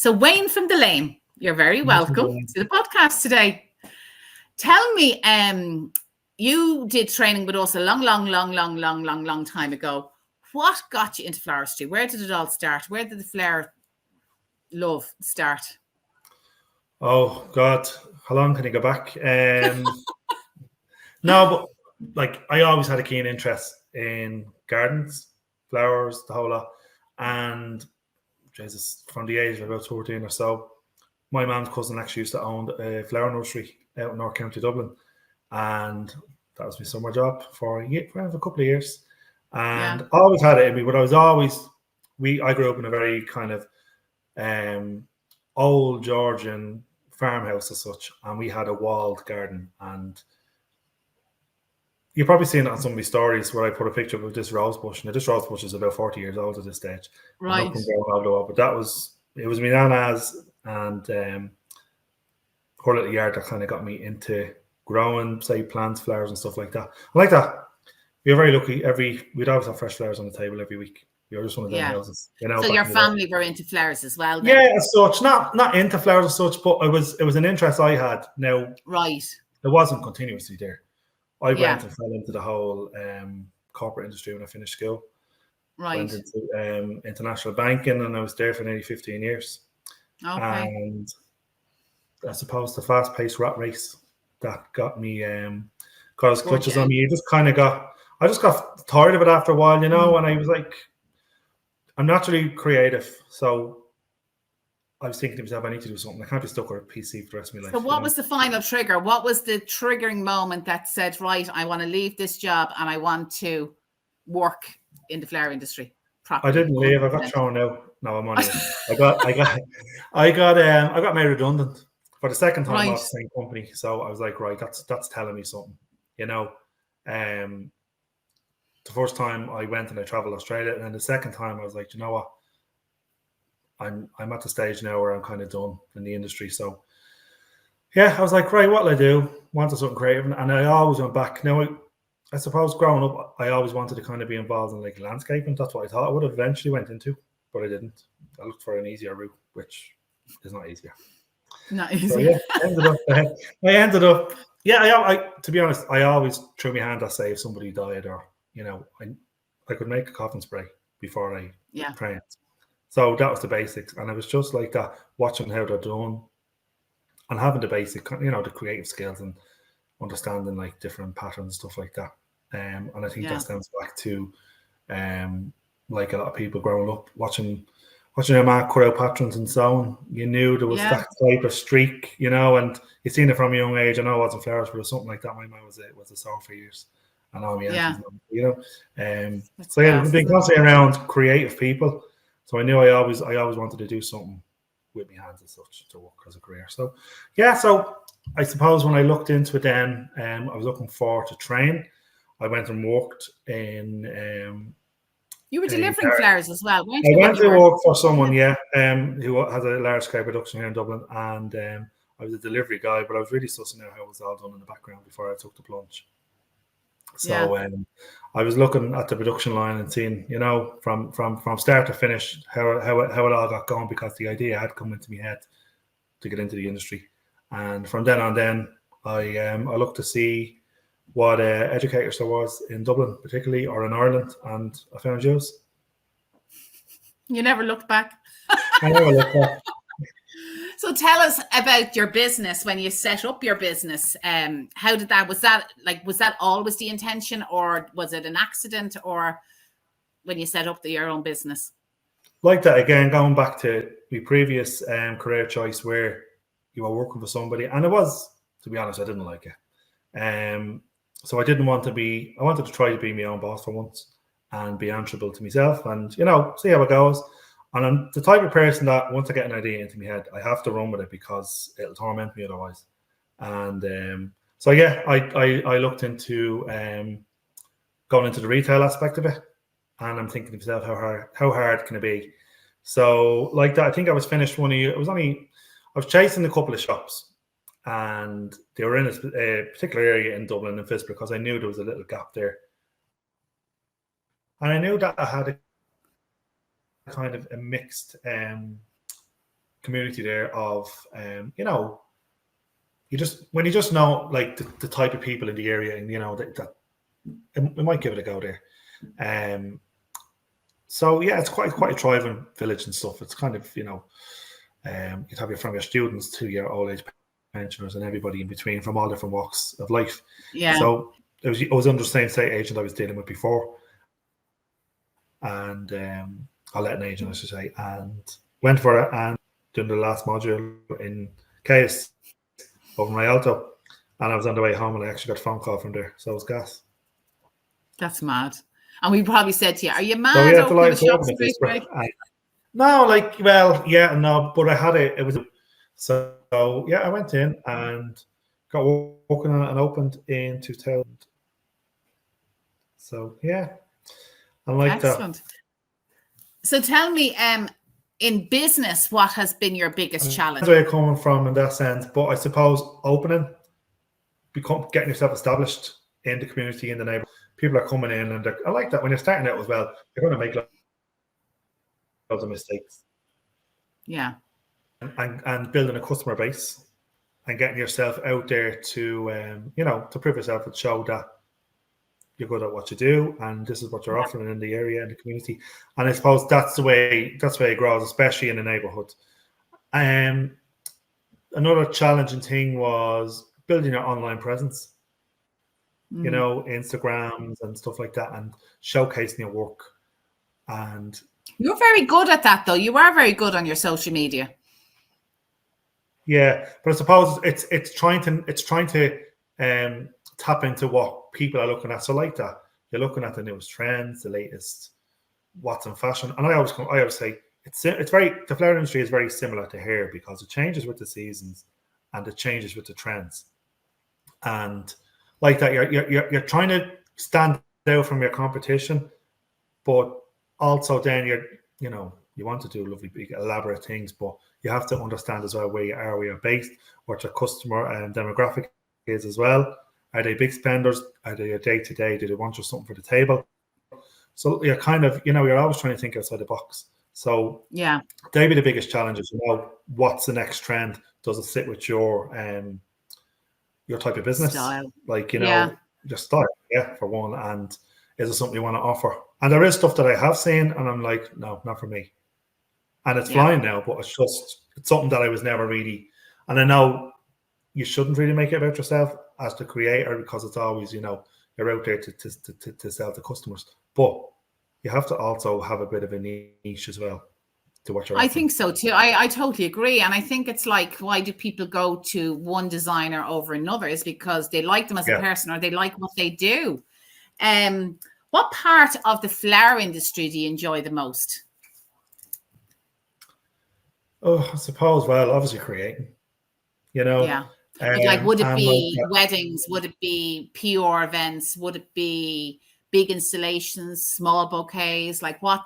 So Wayne from the Lane, you're very welcome to the podcast today. Tell me, you did training with us a long time ago. What got you into floristry? Where did it all start? Where did the flower love start? Oh God, how long can you go back? No, but like I always had a keen interest in gardens, flowers, the whole lot. And Jesus, from the age of about 14 or so, my mum's cousin actually used to own a flower nursery out in North County Dublin, and that was my summer job for a couple of years. And I always had it in me, but I grew up in a very kind of old Georgian farmhouse as such, and we had a walled garden. And you've probably seen it on some of my stories where I put a picture of this rose bush. Now, this rose bush is about 40 years old at this stage. Right. But it was my nana's and her little yard that kind of got me into growing, say, plants, flowers and stuff like that. I like that. We were very lucky. We'd always have fresh flowers on the table every week. We were just one of them houses. So your family were into flowers as well then? Yeah, as such. Not into flowers as such, but it was an interest I had. Now, right. It wasn't continuously there. I went and fell into the whole corporate industry when I finished school. Right. Went into international banking, and I was there for nearly 15 years. Okay. And I suppose the fast-paced rat race that got me caused clutches on me. I just got tired of it after a while, and I was like, I'm naturally creative, so I was thinking to myself, I need to do something. I can't be stuck with a PC for the rest of my life. So what was the final trigger? What was the triggering moment that said, right, I want to leave this job and I want to work in the flower industry properly? I didn't leave. I got thrown out. No, I'm on it. I got made redundant for the second time off the same company. So I was like, right, that's telling me something. The first time I went and I traveled Australia, and then the second time I was like, you know what? I'm at the stage now where I'm kind of done in the industry. So yeah, I was like, right, what'll I do? Wanted something creative, and I always went back. Now, I suppose growing up, I always wanted to kind of be involved in like landscaping. That's what I thought I would have eventually went into, but I didn't. I looked for an easier route, which is not easier. Not easy. So yeah, I ended up. Yeah, to be honest, I always threw my hand to say if somebody died or I could make a coffin spray before I trained. So that was the basics, and it was just like that, watching how they're done, and having the basic, the creative skills and understanding like different patterns and stuff like that. And I think that stems back to, like a lot of people growing up watching your Mark cut out patterns and so on. You knew there was that type of streak, and you seen it from a young age. I know it wasn't flowers, but it was something like that. My man was a song for years. And all my aunties, so I've been constantly around creative people. So I knew I always wanted to do something with my hands and such to work as a career. So so I suppose when I looked into it then, I was looking forward to train. I went and worked in you were delivering flowers as well, weren't you? I went to work for someone, who has a large scale production here in Dublin, and I was a delivery guy, but I was really sussing out how it was all done in the background before I took the plunge. So I was looking at the production line and seeing, from start to finish, how it all got going, because the idea had come into my head to get into the industry. And from then on, I looked to see what educators there was in Dublin, particularly, or in Ireland, and I found yours. You never looked back. I never looked back. So tell us about your business when you set up your business. How did that? Was that always the intention, or was it an accident, or when you set up your own business? Like that again, going back to my previous career choice, where you were working for somebody, and it was, to be honest, I didn't like it. So I didn't want to be. I wanted to try to be my own boss for once and be answerable to myself, and see how it goes. And I'm the type of person that once I get an idea into my head, I have to run with it because it'll torment me otherwise. And so I looked into going into the retail aspect of it, and I'm thinking to myself, how hard can it be? So like that, I think I was finished one year. I was chasing a couple of shops, and they were in a particular area in Dublin and Fitzborough, because I knew there was a little gap there, and I knew that I had a kind of a mixed community there of, when you just know like the type of people in the area, and that we might give it a go there. So yeah, it's quite a thriving village and stuff. It's kind of, you'd have from your students to your old age pensioners and everybody in between from all different walks of life. Yeah. So I was under the same estate agent I was dealing with before, and I let an agent, I should say, and went for it and doing the last module in Case over my Alto, and I was on the way home and I actually got a phone call from there. So it was gas. That's mad. And we probably said to you, "Are you mad?" So yeah, open the shop no, like, well, yeah, no, but I had it. It was so yeah. I went in and got working on it and opened in 2000. So yeah, I like that. So tell me, in business, what has been your biggest challenge? That's where you're coming from in that sense, but I suppose opening, getting yourself established in the community, in the neighborhood. People are coming in, and I like that when you're starting out as well. You're going to make loads of mistakes. Yeah. And building a customer base and getting yourself out there to to prove yourself and show that you're good at what you do, and this is what you're offering in the area and the community. And I suppose that's the way it grows, especially in the neighborhood. Another challenging thing was building your online presence. Instagrams and stuff like that, and showcasing your work. And you're very good at that, though. You are very good on your social media. Yeah, but I suppose it's trying to tap into what people are looking at. So like that, you're looking at the newest trends, the latest what's in fashion. And I always say the flower industry is very similar to hair, because it changes with the seasons and it changes with the trends. And like that, you're trying to stand out from your competition, but also then you want to do lovely, big, elaborate things, but you have to understand as well where you are, where you're based, what your customer and demographic is as well. Are they big spenders? Are they a day-to-day? Do they want just something for the table? So you're kind of, you're always trying to think outside the box. So yeah, they'd be the biggest challenges. What's the next trend? Does it sit with your type of business? Style. Like, your style, for one. And is it something you want to offer? And there is stuff that I have seen, and I'm like, no, not for me. And it's flying now, but it's something that I was never really. And I know you shouldn't really make it about yourself as the creator, because it's always, you're out there to sell to customers. But you have to also have a bit of a niche as well to what you're offering. I think so too. I totally agree. And I think it's like, why do people go to one designer over another? Is because they like them as a person, or they like what they do. What part of the flower industry do you enjoy the most? Oh, I suppose, well, obviously creating, Yeah. Like, would it be weddings? Would it be PR events? Would it be big installations, small bouquets? Like what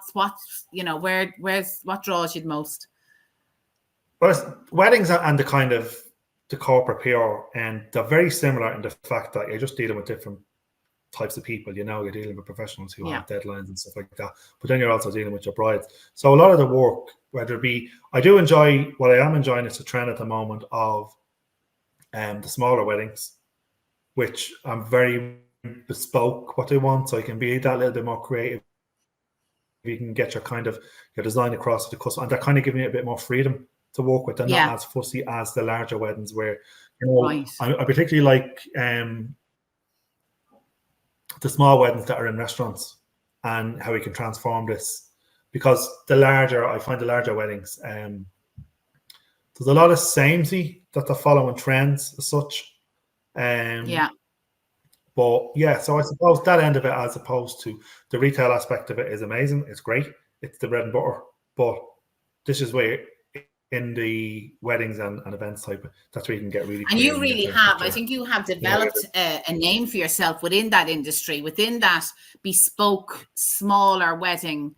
draws you the most? Well, weddings and the kind of the corporate PR, and they're very similar in the fact that you're just dealing with different types of people. You're dealing with professionals who have deadlines and stuff like that, but then you're also dealing with your brides. So a lot of the work, whether it be, what I am enjoying is the trend at the moment of the smaller weddings, which I'm very bespoke what they want, so you can be that little bit more creative. You can get your design across to the customer, and they're kind of giving you a bit more freedom to work with. They're not as fussy as the larger weddings, where I particularly like the small weddings that are in restaurants, and how we can transform this, because I find the larger weddings, there's a lot of samey that they're following trends as such. But so I suppose that end of it, as opposed to the retail aspect of it, is amazing. It's great. It's the bread and butter. But this is where, in the weddings and events type, that's where you can get really. And you really have. I think you have developed a name for yourself within that industry, within that bespoke, smaller wedding.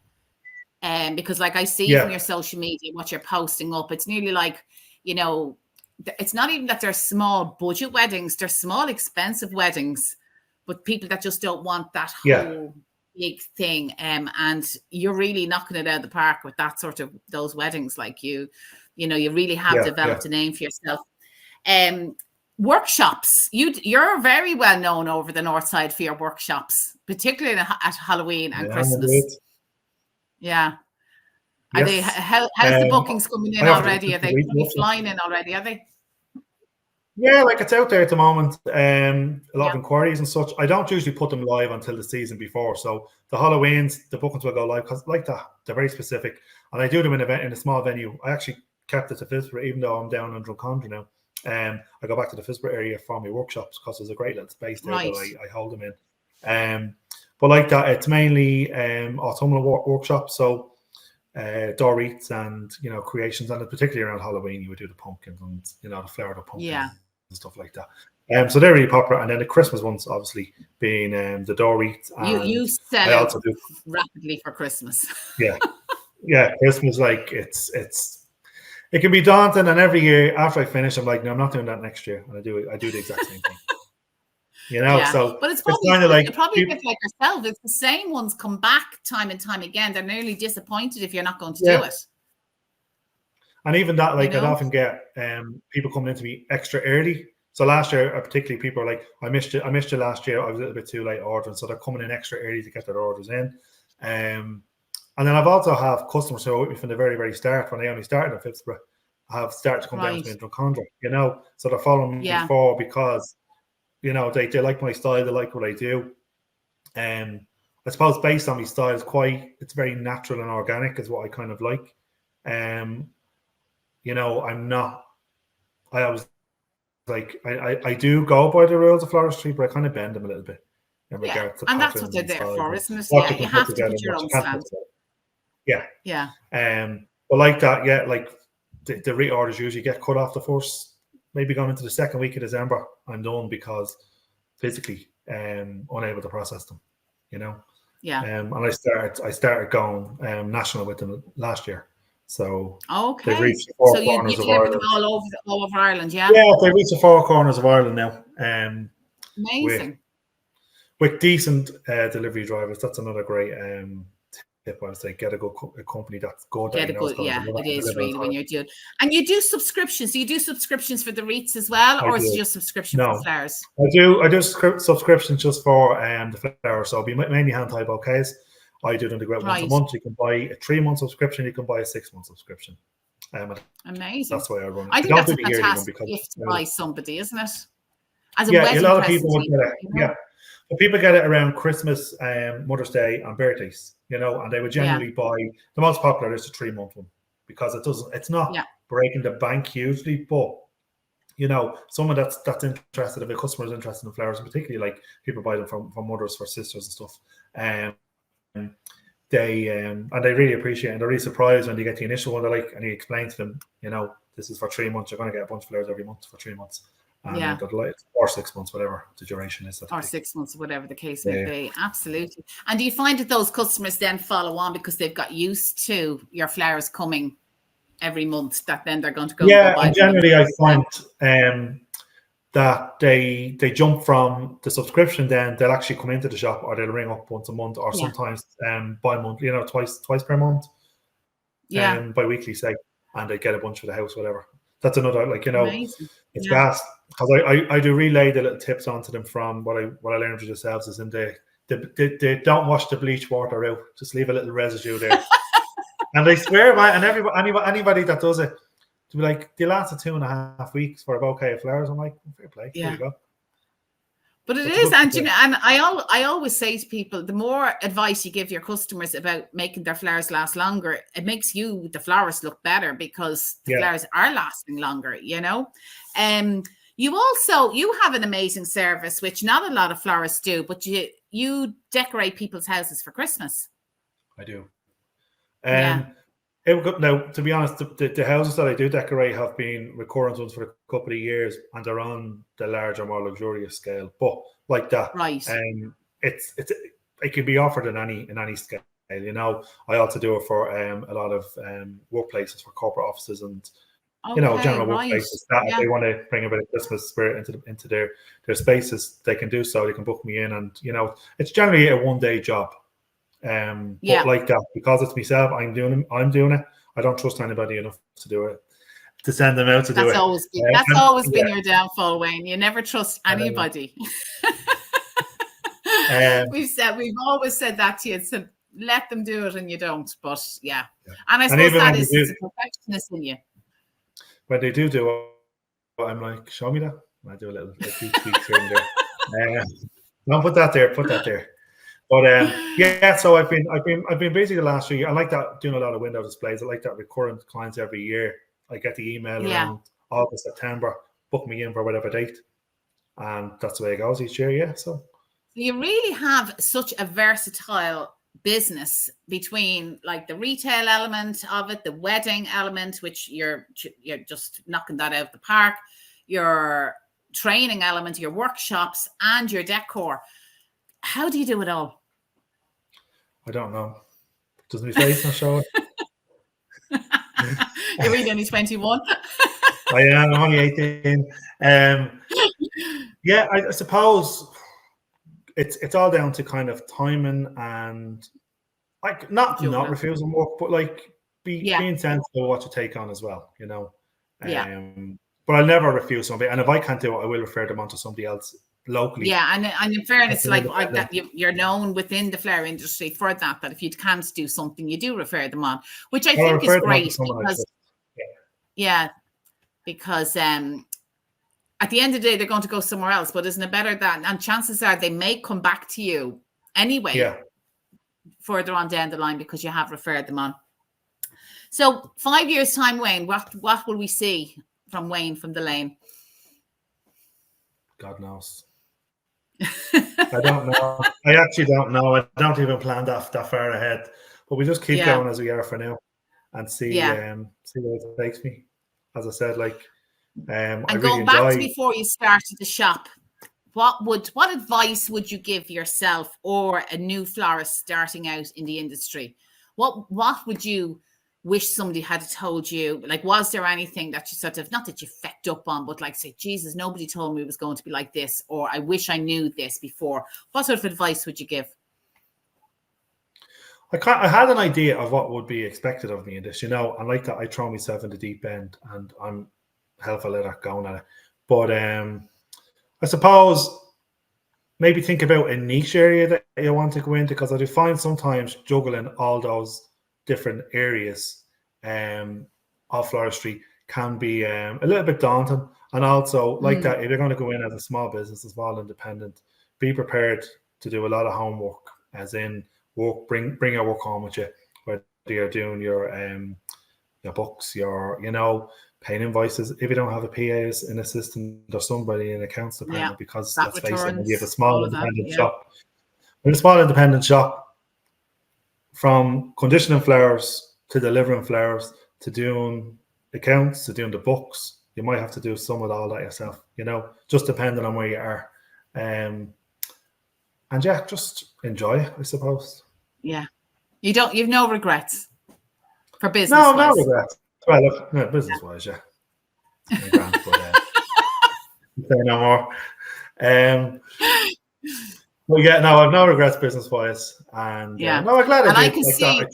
Because, like, I see from your social media what you're posting up, it's nearly like, it's not even that they're small budget weddings; they're small, expensive weddings, but people that just don't want that whole big thing. And you're really knocking it out of the park with that sort of those weddings. Like, You know, you really have developed a name for yourself. Workshops. You're very well known over the north side for your workshops, particularly at Halloween and Christmas. Yeah. Are they? How's the bookings coming in already? Are they flying in already? Are they? Yeah, like it's out there at the moment. A lot of inquiries and such. I don't usually put them live until the season before. So the Halloweens, the bookings will go live because like that, they're very specific. And I do them in a small venue. I actually kept it to Fisborough, even though I'm down in Drumcondra now. I go back to the Fisborough area for my workshops because there's a great little space there that I hold them in. But like that, it's mainly autumnal workshops. So door wreaths and creations, and particularly around Halloween, you would do the pumpkins and the Florida pumpkins and stuff like that. So they're really popular. And then the Christmas ones, obviously, being the door wreaths. You sell out rapidly for Christmas. Yeah, Christmas, like it can be daunting, and every year after I finish, I'm like, no, I'm not doing that next year, and I do the exact same thing. So but it's kind of like probably a bit like yourself. It's the same ones come back time and time again. They're nearly disappointed if you're not going to do it. And even that, like I'd often get people coming into me extra early. So last year, particularly, people are like, I missed you last year. I was a little bit too late ordering, so they're coming in extra early to get their orders in. And then I've also have customers who are with me from the very, very start. When I only started in Fisborough, have started to come down to me in Drumcondra. So they're following me before because they like my style, they like what I do. I suppose based on my style, it's very natural and organic is what I kind of like. I'm not. I always like I do go by the rules of floristry, but I kind of bend them a little bit in regards to and that's what they're there for, isn't it? Yeah, you have to put your own stamp. Yeah. But like that, like the reorders usually get cut off the first, maybe going into the second week of December. I'm done because physically unable to process them. Yeah. And I started going national with them last year. So they've reached the four corners of Ireland. Them all over Ireland, yeah. Yeah, they reached the four corners of Ireland now. Amazing. With decent delivery drivers, that's another great tip. I would say get a good company that's good. It is really when you're doing. And you do subscriptions. So you do subscriptions for the wreaths as well, or is it just subscription for flowers? I do subscriptions just for the flowers. So it'll be mainly hand-tied bouquets. I do them to go out once a month. You can buy a 3-month subscription. You can buy a 6-month subscription. Amazing. That's why I run. I think that's a fantastic gift to buy somebody, isn't it? As a wedding a lot of people present, would get it. Yeah. But people get it around Christmas, Mother's Day, and birthdays, and they would generally buy. The most popular is the 3-month one because it's not breaking the bank hugely, but someone that's interested, if a customer is interested in flowers, and particularly like people buy them from mothers for sisters and stuff, they really appreciate it, and they're really surprised when they get the initial one. They're like, and you explain to them, this is for 3 months. You're going to get a bunch of flowers every month for 3 months. Or 6 months, whatever the duration is. Or 6 months, whatever the case may be. Absolutely. And do you find that those customers then follow on because they've got used to your flowers coming every month, that then they're going to go? Yeah, and generally I find that they jump from the subscription, then they'll actually come into the shop, or they'll ring up once a month, or sometimes bi-month, twice per month. Bi-weekly, say, and they get a bunch for the house, whatever. That's another, Amazing. It's gas, because I do relay the little tips onto them from what I learned with yourselves, is in they don't wash the bleach water out, just leave a little residue there. And they swear by it, and anybody that does it, to be like, they lasted 2.5 weeks for a bouquet of flowers. I'm like, fair play, there you go. But it is, and and I always say to people, the more advice you give your customers about making their flowers last longer, it makes you, the florist, look better, because the flowers are lasting longer. You have an amazing service, which not a lot of florists do, but you decorate people's houses for Christmas. I do. Now, to be honest, the houses that I do decorate have been recurrent ones for a couple of years, and they're on the larger, more luxurious scale. But like that, it can be offered in any scale. I also do it for a lot of workplaces, for corporate offices, and general workplaces that if they want to bring a bit of Christmas spirit into their spaces, they can do so. They can book me in, and it's generally a 1-day job. But like that, because it's myself, I'm doing it. I don't trust anybody enough to do it. to send them out to do it. That's always been your downfall, Wayne. You never trust anybody. We've always said that to you. So let them do it, and you don't. But yeah. And I suppose that is the perfectionist in you. When they do it, I'm like, show me that. I do a few tweaks here and there. Don't put that there. Put that there. But yeah, so I've been busy the last few years. I like that, doing a lot of window displays. I like that, recurrent clients every year. I get the email around August, September, book me in for whatever date, and that's the way it goes each year. Yeah, so you really have such a versatile business between like the retail element of it, the wedding element, which you're just knocking that out of the park, your training element, your workshops, and your decor. How do you do it all? I don't know. Does my face not show it? You're really only 21. I am. I'm only 18. Yeah, I suppose it's all down to kind of timing and like not refusing work, but like being sensible of what you take on as well, you know. But I'll never refuse somebody, and if I can't do it, I will refer them on to somebody else locally. Yeah, and in fairness, like that, you're known within the flower industry for that. That if you can't do something, you do refer them on, which I think is great because at the end of the day, they're going to go somewhere else. But isn't it better that? And chances are they may come back to you anyway, further on down the line because you have referred them on. So 5 years time, Wayne, what will we see from Wayne from the Lane? God knows. I don't know. I actually don't know. I don't even plan that far ahead. But we just keep going as we are for now, and see where it takes me. As I said, like, and I really going back to before you started the shop, what advice would you give yourself or a new florist starting out in the industry? What would you wish somebody had told you? Like, was there anything that you sort of, not that you fecked up on, but like say, Jesus, nobody told me it was going to be like this, or I wish I knew this before? What sort of advice would you give? I had an idea of what would be expected of me in this, you know, and like that I throw myself in the deep end and I'm helpful at that, going at it. But I suppose maybe think about a niche area that you want to go into, because I do find sometimes juggling all those different areas of floristry can be a little bit daunting. And also like that, if you're going to go in as a small business, a small independent, be prepared to do a lot of homework, as in work, bring your work home with you, whether you're doing your books, your, you know, paying invoices. If you don't have a PA, an assistant or somebody in accounts department, because let's face it, when you have a small independent shop, from conditioning flowers to delivering flowers to doing accounts to doing the books, you might have to do some of all that yourself, you know, just depending on where you are. And yeah, just enjoy it, I suppose. Yeah. You've no regrets for business? No regrets. Well, look, no, business-wise, yeah. Grand, but, say no more. Well, yeah, no, I've no regrets business-wise, and no, I'm glad I did.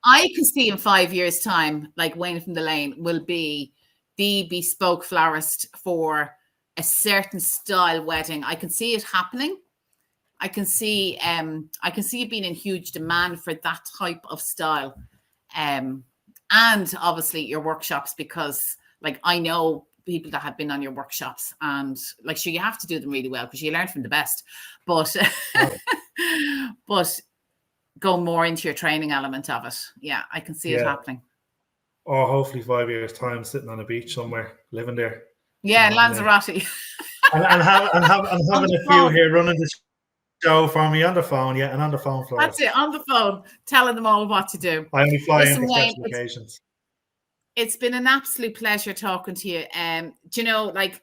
I can see in 5 years' time, like Wayne from the Lane will be the bespoke florist for a certain style wedding. I can see it happening. I can see it being in huge demand for that type of style, and obviously your workshops, because like I know people that have been on your workshops, and like, sure, you have to do them really well because you learn from the best, but but go more into your training element of it. Yeah, I can see it happening. Or hopefully 5 years time, sitting on a beach somewhere, living there. Yeah, in Lanzarote. and having a few here running the show for me on the phone, and on the phone floor. That's it, on the phone, telling them all what to do. I only fly in for special occasions. It's been an absolute pleasure talking to you. Do you know, like,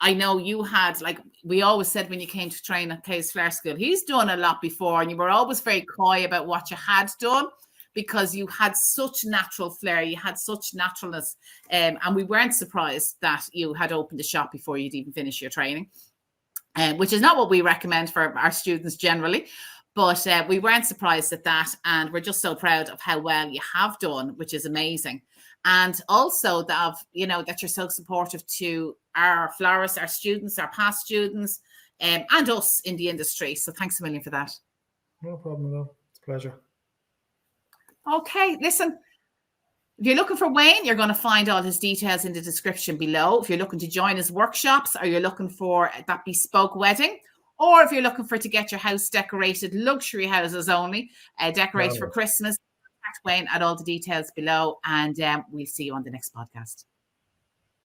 I know you had, like, we always said when you came to train at Kay's Flower School, he's done a lot before, and you were always very coy about what you had done because you had such natural flair, you had such naturalness, and we weren't surprised that you had opened the shop before you'd even finished your training, which is not what we recommend for our students generally. But we weren't surprised at that, and we're just so proud of how well you have done, which is amazing. and also that that you're so supportive to our florists, our students, our past students, and us in the industry. So thanks a million for that. No problem at all. It's a pleasure. Okay, listen. If you're looking for Wayne, you're going to find all his details in the description below. If you're looking to join his workshops, or you're looking for that bespoke wedding, or if you're looking to get your house decorated, luxury houses only, decorated for Christmas, contact Wayne at all the details below, and we'll see you on the next podcast.